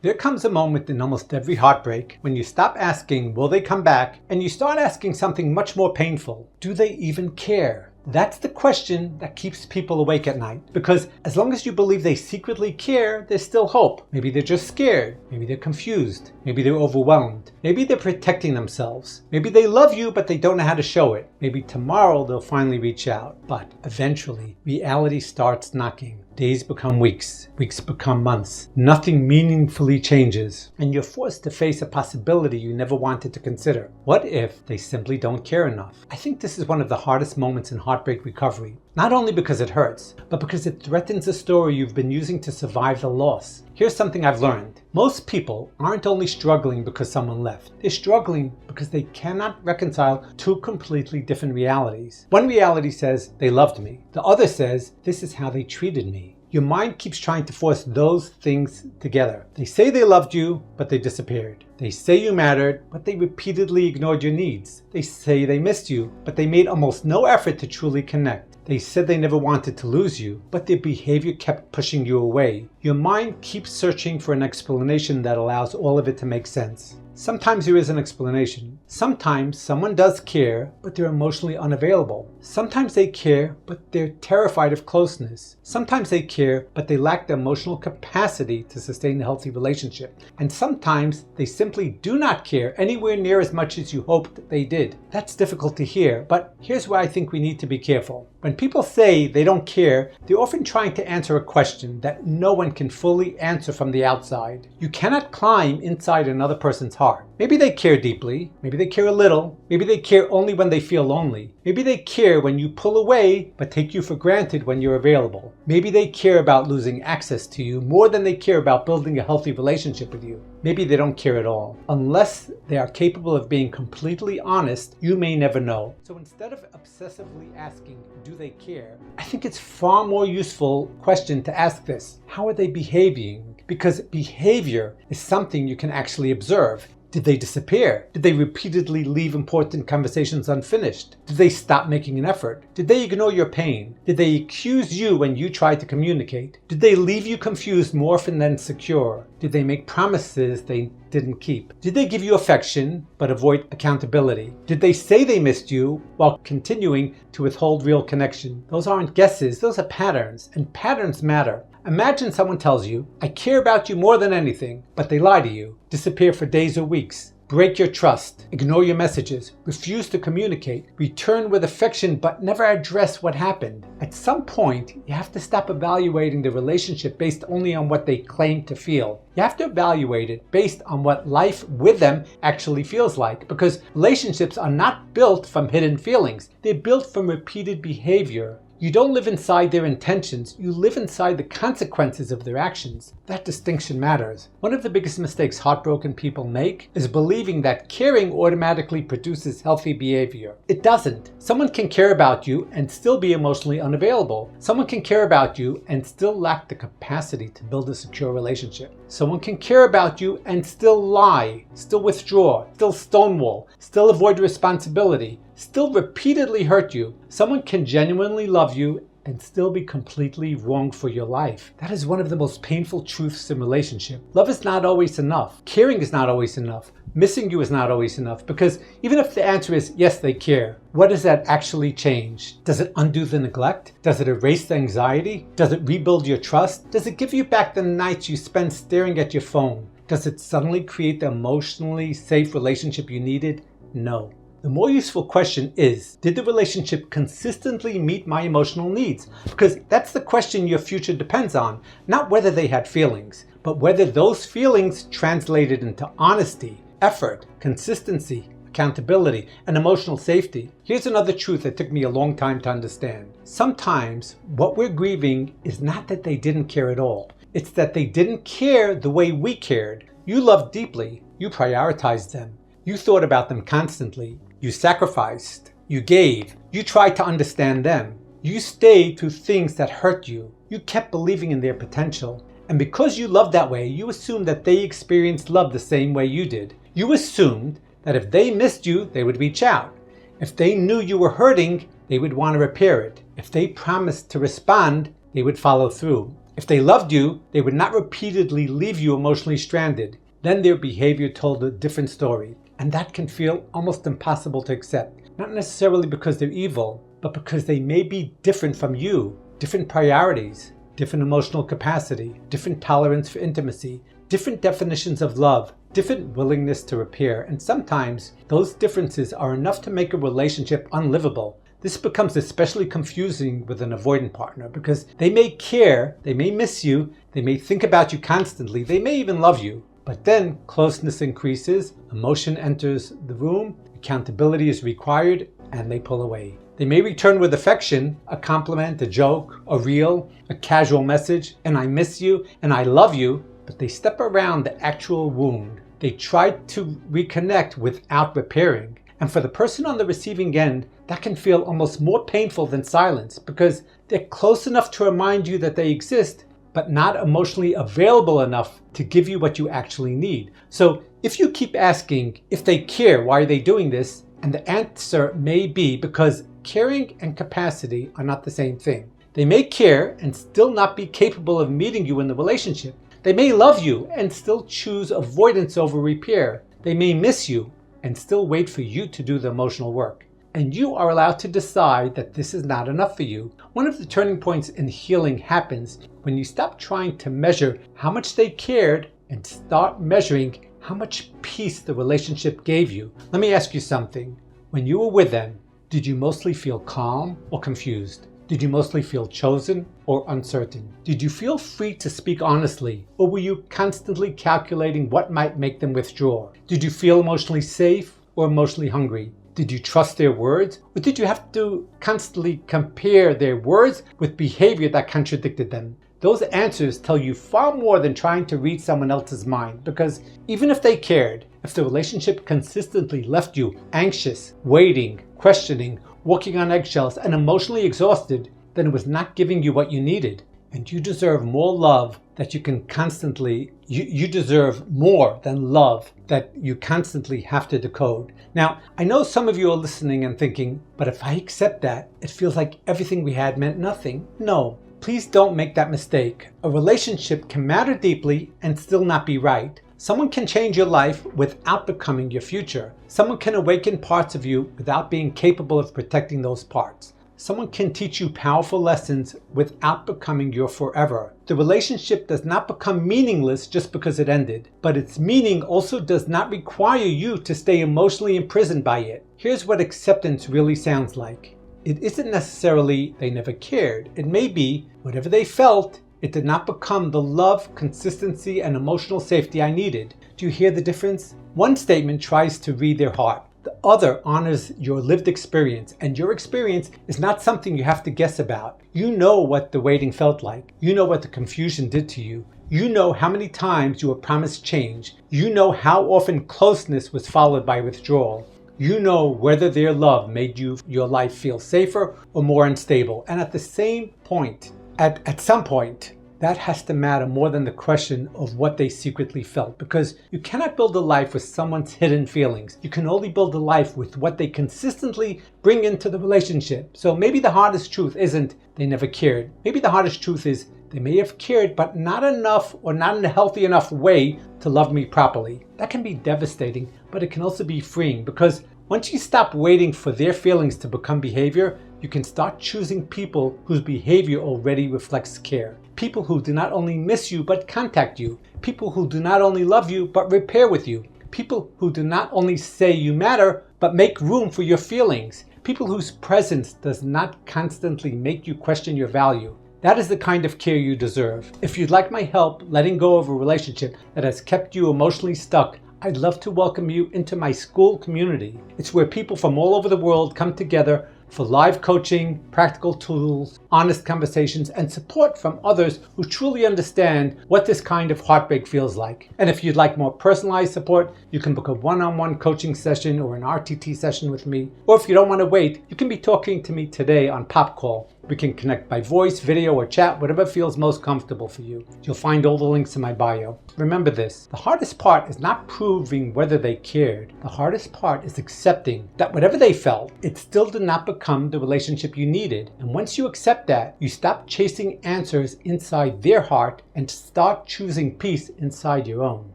There comes a moment in almost every heartbreak when you stop asking, will they come back? And you start asking something much more painful. Do they even care? That's the question that keeps people awake at night. Because as long as you believe they secretly care, there's still hope. Maybe they're just scared. Maybe they're confused. Maybe they're overwhelmed. Maybe they're protecting themselves. Maybe they love you, but they don't know how to show it. Maybe tomorrow they'll finally reach out. But eventually, reality starts knocking. Days become weeks. Weeks become months. Nothing meaningfully changes. And you're forced to face a possibility you never wanted to consider. What if they simply don't care enough? I think this is one of the hardest moments in heartbreak recovery. Not only because it hurts, but because it threatens the story you've been using to survive the loss. Here's something I've learned. Most people aren't only struggling because someone left. They're struggling because they cannot reconcile two completely different realities. One reality says they loved me. The other says this is how they treated me. Your mind keeps trying to force those things together. They say they loved you, but they disappeared. They say you mattered, but they repeatedly ignored your needs. They say they missed you, but they made almost no effort to truly connect. They said they never wanted to lose you, but their behavior kept pushing you away. Your mind keeps searching for an explanation that allows all of it to make sense. Sometimes there is an explanation. Sometimes someone does care, but they're emotionally unavailable. Sometimes they care, but they're terrified of closeness. Sometimes they care, but they lack the emotional capacity to sustain a healthy relationship. And sometimes they simply do not care anywhere near as much as you hoped they did. That's difficult to hear, but here's where I think we need to be careful. When people say they don't care, they're often trying to answer a question that no one can fully answer from the outside. You cannot climb inside another person's heart. Maybe they care deeply, maybe they care a little, maybe they care only when they feel lonely. Maybe they care when you pull away but take you for granted when you're available. Maybe they care about losing access to you more than they care about building a healthy relationship with you. Maybe they don't care at all. Unless they are capable of being completely honest, you may never know. So instead of obsessively asking, do they care? I think it's far more useful question to ask this. How are they behaving? Because behavior is something you can actually observe. Did they disappear? Did they repeatedly leave important conversations unfinished? Did they stop making an effort? Did they ignore your pain? Did they accuse you when you tried to communicate? Did they leave you confused more often than secure? Did they make promises they didn't keep? Did they give you affection but avoid accountability? Did they say they missed you while continuing to withhold real connection? Those aren't guesses, those are patterns, and patterns matter. Imagine someone tells you, I care about you more than anything, but they lie to you, disappear for days or weeks, break your trust, ignore your messages, refuse to communicate, return with affection but never address what happened. At some point, you have to stop evaluating the relationship based only on what they claim to feel. You have to evaluate it based on what life with them actually feels like, because relationships are not built from hidden feelings. They're built from repeated behavior. You don't live inside their intentions, you live inside the consequences of their actions. That distinction matters. One of the biggest mistakes heartbroken people make is believing that caring automatically produces healthy behavior. It doesn't. Someone can care about you and still be emotionally unavailable. Someone can care about you and still lack the capacity to build a secure relationship. Someone can care about you and still lie, still withdraw, still stonewall, still avoid responsibility, still repeatedly hurt you. Someone can genuinely love you and still be completely wrong for your life. That is one of the most painful truths in relationship. Love is not always enough. Caring is not always enough. Missing you is not always enough, because even if the answer is yes, they care, what does that actually change? Does it undo the neglect? Does it erase the anxiety? Does it rebuild your trust? Does it give you back the nights you spent staring at your phone? Does it suddenly create the emotionally safe relationship you needed? No. The more useful question is, did the relationship consistently meet my emotional needs? Because that's the question your future depends on, not whether they had feelings, but whether those feelings translated into honesty, effort, consistency, accountability, and emotional safety. Here's another truth that took me a long time to understand. Sometimes what we're grieving is not that they didn't care at all. It's that they didn't care the way we cared. You loved deeply. You prioritized them. You thought about them constantly. You sacrificed. You gave. You tried to understand them. You stayed through things that hurt you. You kept believing in their potential. And because you loved that way, you assumed that they experienced love the same way you did. You assumed that if they missed you, they would reach out. If they knew you were hurting, they would want to repair it. If they promised to respond, they would follow through. If they loved you, they would not repeatedly leave you emotionally stranded. Then their behavior told a different story. And that can feel almost impossible to accept. Not necessarily because they're evil, but because they may be different from you. Different priorities, different emotional capacity, different tolerance for intimacy, different definitions of love, different willingness to repair. And sometimes those differences are enough to make a relationship unlivable. This becomes especially confusing with an avoidant partner because they may care, they may miss you, they may think about you constantly, they may even love you. But then closeness increases, emotion enters the room, accountability is required, and they pull away. They may return with affection, a compliment, a joke, a reel, a casual message, and I miss you, and I love you, but they step around the actual wound. They try to reconnect without repairing. And for the person on the receiving end, that can feel almost more painful than silence because they're close enough to remind you that they exist, but not emotionally available enough to give you what you actually need. So if you keep asking if they care, why are they doing this? And the answer may be because caring and capacity are not the same thing. They may care and still not be capable of meeting you in the relationship. They may love you and still choose avoidance over repair. They may miss you and still wait for you to do the emotional work. And you are allowed to decide that this is not enough for you. One of the turning points in healing happens when you stop trying to measure how much they cared and start measuring how much peace the relationship gave you. Let me ask you something. When you were with them, did you mostly feel calm or confused? Did you mostly feel chosen or uncertain? Did you feel free to speak honestly, or were you constantly calculating what might make them withdraw? Did you feel emotionally safe or emotionally hungry? Did you trust their words, or did you have to constantly compare their words with behavior that contradicted them? Those answers tell you far more than trying to read someone else's mind, because even if they cared, if the relationship consistently left you anxious, waiting, questioning, walking on eggshells, and emotionally exhausted, then it was not giving you what you needed. And you deserve more love that you can constantly, you deserve more than love that you constantly have to decode. Now, I know some of you are listening and thinking, but if I accept that, it feels like everything we had meant nothing. No, please don't make that mistake. A relationship can matter deeply and still not be right. Someone can change your life without becoming your future. Someone can awaken parts of you without being capable of protecting those parts. Someone can teach you powerful lessons without becoming your forever. The relationship does not become meaningless just because it ended, but its meaning also does not require you to stay emotionally imprisoned by it. Here's what acceptance really sounds like. It isn't necessarily they never cared. It may be whatever they felt, it did not become the love, consistency, and emotional safety I needed. Do you hear the difference? One statement tries to read their heart. The other honors your lived experience, and your experience is not something you have to guess about. You know what the waiting felt like. You know what the confusion did to you. You know how many times you were promised change. You know how often closeness was followed by withdrawal. You know whether their love made your life feel safer or more unstable. And at the same point, at some point, that has to matter more than the question of what they secretly felt, because you cannot build a life with someone's hidden feelings. You can only build a life with what they consistently bring into the relationship. So maybe the hardest truth isn't they never cared. Maybe the hardest truth is they may have cared, but not enough or not in a healthy enough way to love me properly. That can be devastating, but it can also be freeing, because once you stop waiting for their feelings to become behavior, you can start choosing people whose behavior already reflects care. People who do not only miss you but contact you. People who do not only love you but repair with you. People who do not only say you matter but make room for your feelings. People whose presence does not constantly make you question your value. That is the kind of care you deserve. If you'd like my help letting go of a relationship that has kept you emotionally stuck, I'd love to welcome you into my school community. It's where people from all over the world come together for live coaching, practical tools, honest conversations, and support from others who truly understand what this kind of heartbreak feels like. And if you'd like more personalized support, you can book a one-on-one coaching session or an RTT session with me. Or if you don't want to wait, you can be talking to me today on Pop Call. We can connect by voice, video, or chat, whatever feels most comfortable for you. You'll find all the links in my bio. Remember this, the hardest part is not proving whether they cared. The hardest part is accepting that whatever they felt, it still did not become the relationship you needed. And once you accept that, you stop chasing answers inside their heart and start choosing peace inside your own.